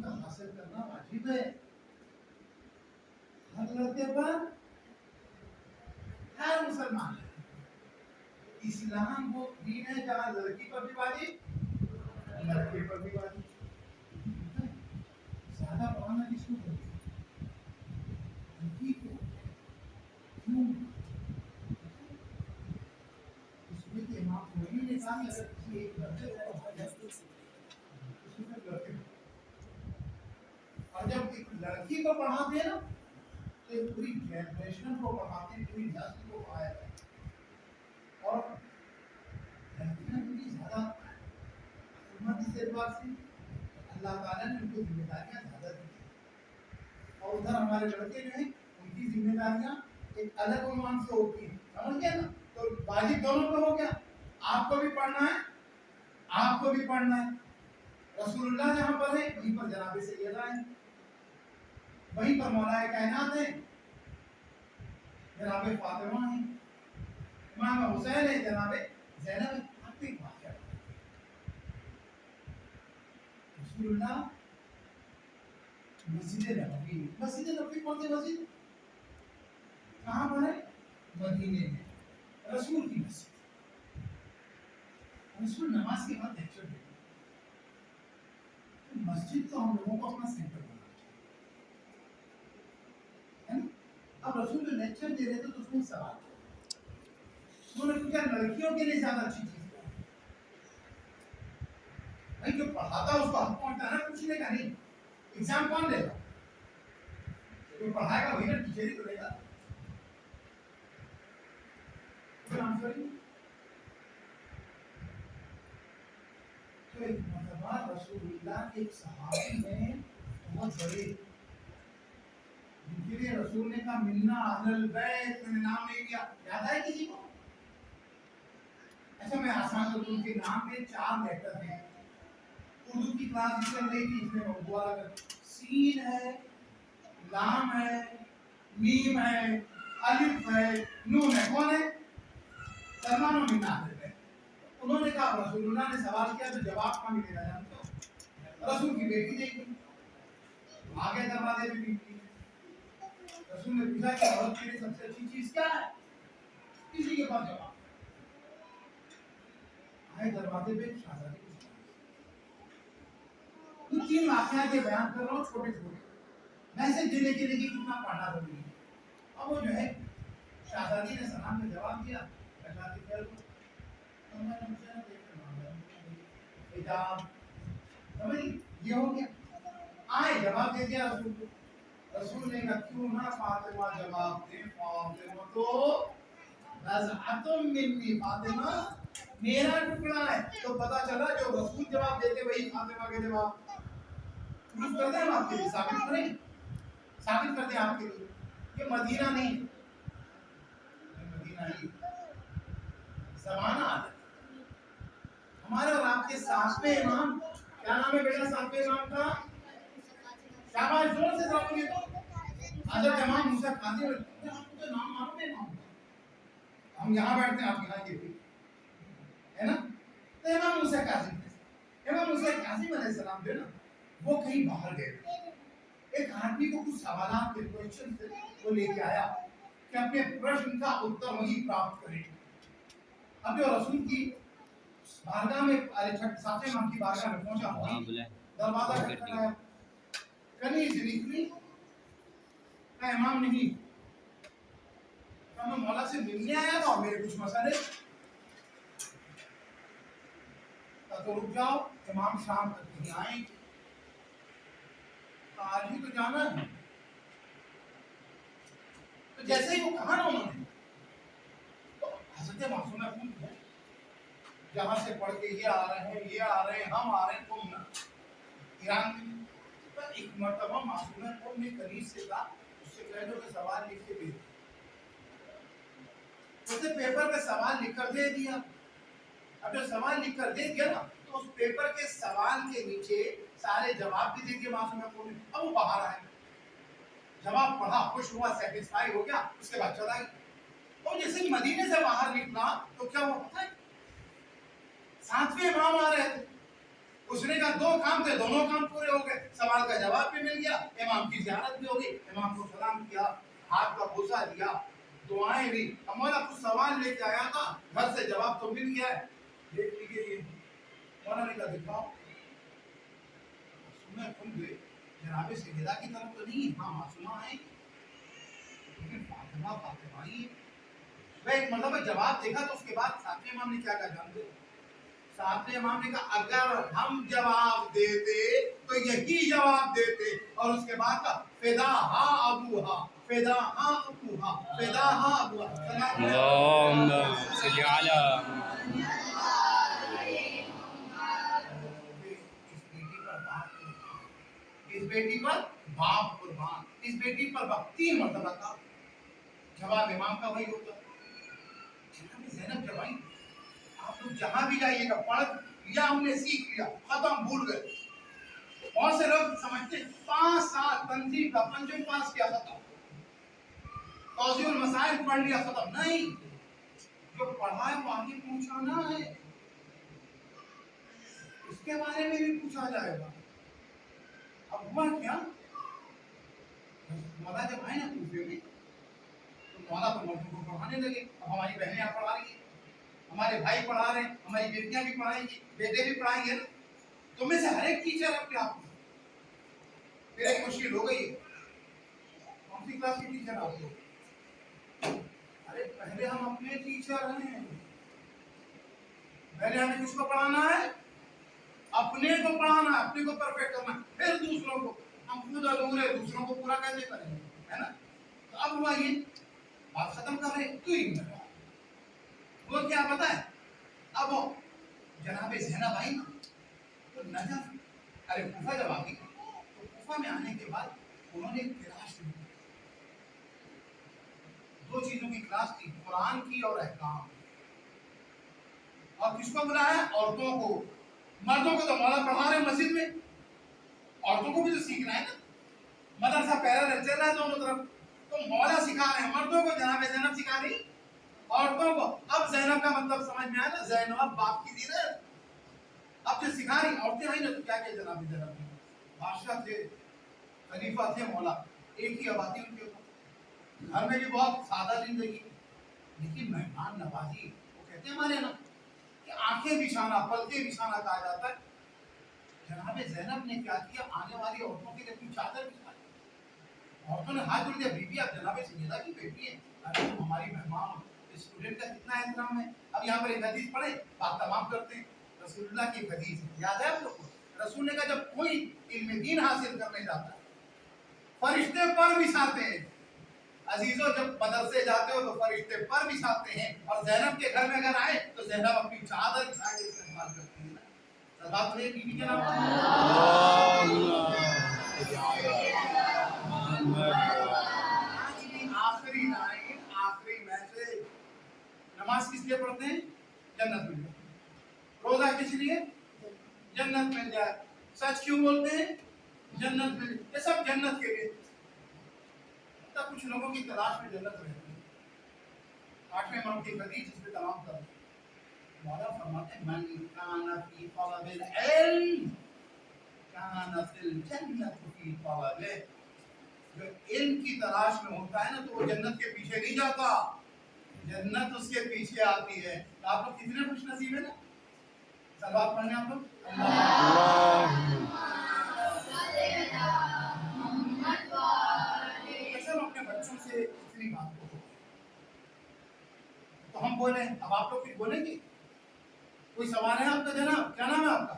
کا حاصل کرنا واجب ہے ہر لڑکے پر، ہر مسلمان ہے۔ اسلام وہ دین ہے جہاں لڑکی پر بھی واجب، لڑکے پر بھی واجب۔ زیادہ پڑھانا کس کو کرتے ہیں؟ لڑکی کو۔ کیوں؟ اس میں کہ امام خمینی نے کہا کہ اگر کسی ایک لڑکے کو پڑھا جائے تو اس میں لڑکے کو، اور جب ایک لڑکی کو پڑھاتے ہیں نا تو ایک پوری جنریشن کو پڑھاتے ہیں، پوری نسل کو پڑھایا جائے۔ اور لڑکیاں بھی زیادہ حکومت اس اعتبار سے اللہ تعالیٰ نے ان کو ذمہ داریاں زیادہ دی ہیں، اور ادھر ہمارے لڑکے جو ہیں ان کی ذمہ داریاں ایک الگ عنوان سے ہوتی ہیں، سمجھ گئے نا؟ تو واجب دونوں پہ ہو گیا، آپ کو بھی پڑھنا ہے، آپ کو بھی پڑھنا ہے۔ رسول اللہ جہاں پر ہے وہیں پر جناب سیدہ ہیں، وہیں پر مولا کائنات ہیں، جناب فاطمہ ہیں، امام حسین ہے، جناب زینب ہے۔ آپ ایک واقعہ رسول اللہ مسجد نبوی، مسجد نبوی کون سی مسجد کہاں پر ہے؟ مدینے میں، رسول کی مسجد۔ رسول نماز کے بعد لیکچر دیتے ہیں، مسجد تو ہم لوگوں کو اپنا سینٹر بنا ہے نا۔ اب رسول جو لیکچر دے رہے تھے تو اس میں سوال انہوں نے پوچھا لڑکیوں کے لیے زیادہ اچھی چیز کیا ہے؟ بھائی جو پڑھاتا اس کو حق پہنچتا ہے نا پوچھنے کا، نہیں ایگزام کون لے گا؟ جو پڑھائے گا وہی نا ٹیچر ہی تو لے گا۔ تو ایک مرتبہ رسول اللہ کے ایک صحابی میں بہت بڑے، جن کے لیے رسول نے کہا منا اہل البیت، میں نے نام نہیں لیا، یاد ہے کسی کو؟ اچھا میں آسان کروں، ان کے نام میں 4 لیٹر ہیں۔ اردو کی کلاس چل رہی تھی، اس میں اردو والا سین ہے، لام ہے، میم ہے، الف ہے، نون ہے۔ کون ہے؟ سلمان و منا اہل البیت۔ انہوں نے کہا رسول اللہ نے سوال کیا تو جواب کا ملے گا جانتے ہو؟ رسول کی بیٹی دیکھی، آگے دروازے پہ بیٹی، رسول نے پوچھا کہ عورت کے لیے سب سے اچھی چیز کیا ہے؟ کسی کے پاس جواب آئے دروازے پہ شہزادی کو 3 واقعات یہ بیان کر رہا ہوں چھوٹے چھوٹے، میسج دینے کے لیے کتنا پڑھنا ضروری ہے۔ اب وہ جو ہے شہزادی نے سلام میں جواب دیا، شہزادی کہہ رہا حجاب سمجھ یہ ہو گیا، آئے جواب دے دیا رسول کو۔ رسول نے کہا کیوں نہ فاطمہ جواب دے، فاطمہ تو رضعۃ منی، فاطمہ میرا ٹکڑا ہے۔ تو پتا چلا جو رسول جواب دیتے وہی فاطمہ کے جواب پروف کر دیں ہم آپ کے لیے، ثابت کریں، ثابت کر دیں آپ کے لیے۔ یہ مدینہ نہیں، یہ مدینہ ہی زمانہ آتا ہے۔ ہمارے اور آپ کے 7ویں امام، کیا نام ہے بیٹا 7ویں امام کا؟ شاباش، زور سے ذرا بولیے تو۔ حضرت امام موسیٰ کاظم، آپ کو تو نام معلوم ہے امام، ہم یہاں بیٹھتے ہیں آپ یہاں یہ بھی ہے نا۔ تو امام موسیٰ کاظم، امام موسیٰ کاظم علیہ السلام جو ہے نا وہ کہیں باہر گئے، ایک آدمی کو کچھ سوالات کے کوئسچن تھے، وہ لے کے آیا کہ اپنے پرشن کا اتر وہی پراپت کریں۔ اب جو رسول کی بارگاہ میں 7ویں امام کی بارگاہ میں پہنچا وہی دروازہ کھٹکھٹایا، کنی سے نکلی، کہا امام نہیں، کہا میں مولا سے ملنے آیا تھا اور میرے کچھ مسئلے، تو رک جاؤ امام شام تک نہیں آئیں گے، آج ہی تو جانا ہے۔ تو جیسے ہی وہ کہا نا انہوں نے، تو حضرت معصومہ پوچھ گئے جہاں سے پڑھ کے یہ آ رہے ہیں، یہ آ رہے ہیں، ہم آ رہے ہیں، تم نہ ایران میں۔ ایک مرتبہ معصومہ کو اپنے کنیز سے کہا اس سے کہہ دو کہ سوال لکھ کے دے دو، اس نے پیپر پہ سوال لکھ کر دے دیا۔ اب جو سوال لکھ کر دے دیا نا تو اس پیپر کے سوال کے نیچے سارے جواب بھی دے دیے معصومہ کو۔ اب وہ باہر آئے، جواب پڑھا، خوش ہوا، سیٹسفائی ہو گیا، اس کے بعد چلا گیا۔ اور جیسے مدینے سے باہر نکلا تو کیا ہوا پتہ ہے؟ 7ویں امام آ رہے تھے، اس نے کہا 2 کام تھے، دونوں کام پورے ہو گئے۔ سوال کا جواب بھی مل گیا، امام کی زیارت بھی ہوگی، امام کو سلام کیا، ہاتھ کا بوسہ دیا، دعائیں بھی. اب مولا کچھ سوال لے کے آیا تھا، گھر سے جواب تو مل گیا ہے. دیکھ لیجیے یہ مولا نے کہا دکھاؤ. معصومہ کھل گئے، جناب سیدہ کی طرف تو نہیں، ہاں معصومہ ہیں لیکن فاطمہ ہی. میں ایک مرتبہ جواب دیکھا تو اس کے بعد ساتویں امام نے کیا کہا جانتے ہو؟ ساتویں امام نے کہا اگر ہم جواب دیتے تو یہی جواب دیتے، اور اس کے بعد کا فدا ہا ابوہا، فدا ہا ابوہا، فدا ہا ابوہا. اللهم صل على اس بیٹی پر باپ قربان، اس بیٹی پر باپ. 3 مرتبہ کا جواب امام کا وہی ہوتا. جناب زینب جب آئی، آپ لوگ جہاں بھی جائیے گا پڑھ لیا ہم نے، سیکھ لیا، ختم، بھول گئے. بہت سے لوگ سمجھتے 5 سال تنظیم کا پنجم پاس کیا ختم، توضیح المسائل پڑھ لیا ختم. نہیں، جو پڑھا ہے وہ آگے پہنچانا ہے، اس کے بارے میں بھی پوچھا جائے گا. اب ہوا کیا، مولا جب آئے نا کوفے میں تو مولا تو مردوں کو پڑھانے لگے. اب ہماری بہنیں آپ پڑھا رہی ہیں، ہمارے بھائی پڑھا رہے ہیں، ہماری بیٹیاں بھی پڑھائیں گی، بیٹے بھی پڑھائیں گے نا. تم میں سے ہر ایک ٹیچر اپنے آپ کو پھر ایک مشکل ہو گئی. کون سی کلاس کے ٹیچر آپ لوگ؟ ارے پہلے ہم اپنے ٹیچر ہیں، پہلے ہمیں کس کو پڑھانا ہے؟ اپنے کو پڑھانا، اپنے کو پرفیکٹ کرنا، پھر دوسروں کو. ہم خود ادھورے، دوسروں کو پورا کیسے کریں گے، ہے نا. تو اب ہوا یہ بات ختم کر رہے تو ہی نہیں. وہ کیا پتا ہے، اب جناب زینب آئی نا تو نجف، ارے کوفہ جب آ گئی تو کوفہ میں آنے کے بعد انہوں نے ایک کلاس لی. 2 چیزوں کی کلاس تھی، قرآن کی اور احکام. اور کس کو بلایا؟ عورتوں کو. مردوں کو تو مولا پڑھا رہے ہیں مسجد میں، عورتوں کو بھی تو سیکھنا ہے نا. مدرسہ پیرالل چل رہا ہے دونوں طرف، تو مولا سکھا رہے ہیں مردوں کو، جناب زینب سکھا رہی عورتوں کو. اب زینب کا مطلب سمجھ میں آیا نا، زینب باپ کی تھی نا. اب جو سکھا رہی عورتیں آئی نا تو کیا کہ جناب زینب بادشاہ تھے، خلیفہ تھے مولا، ایک ہی آبادی ان کے اوپر، گھر میں بھی بہت سادہ زندگی، لیکن مہمان نوازی. وہ کہتے ہیں ہمارے نا کہ آنکھیں بچھانا، پلکیں بچھانا کہا جاتا ہے. جناب زینب نے کیا کیا، آنے والی عورتوں کے لیے اپنی چادر بچھائی. عورتوں نے ہاتھ جوڑ دیا، بیوی آپ جناب سیدہ کی بیٹی ہیں، ارے ہماری مہمان، اسٹوڈنٹ کا کتنا احترام ہے. اب یہاں پر ایک حدیث پڑھے، بات تمام کرتے ہیں. رسول اللہ کی حدیث یاد ہے آپ لوگ کو؟ رسول نے کہا جب کوئی علم دین حاصل کرنے جاتا ہے فرشتے پر بچھاتے ہیں. عزیزوں جب مدرسے جاتے ہو تو فرشتے پر بچھاتے ہیں، اور زینب کے گھر میں اگر آئے تو زینب اپنی چادر بچھا کے استقبال کرتی ہے. سلام علیہ بیوی کے نام آخری لائن، آخری میسج. نماز کس لیے پڑھتے ہیں؟ جنت مل جائے. روزہ کس لیے؟ جنت مل جائے. سچ کیوں بولتے ہیں؟ جنت مل جائے. یہ سب جنت کے لیے. کچھ لوگوں کی تلاش میں جنت رہتی ہے. 8ویں امام کی حدیث جس پہ تمام کر مولا فرماتے ہیں من کان فی طلب العلم کان فی الجنت فی طلبہ. جو علم کی تلاش میں ہوتا ہے نا تو وہ جنت کے پیچھے نہیں جاتا، جنت اس کے پیچھے آتی ہے. آپ لوگ کتنے خوش نصیب ہیں نا. سلوات پڑھنے آپ لوگ. اچھا اپنے بچوں سے اتنی بات کرو تو ہم بولیں، اب آپ لوگ پھر بولیں گے. کوئی سوال ہے آپ کا جناب؟ کیا نام ہے آپ کا؟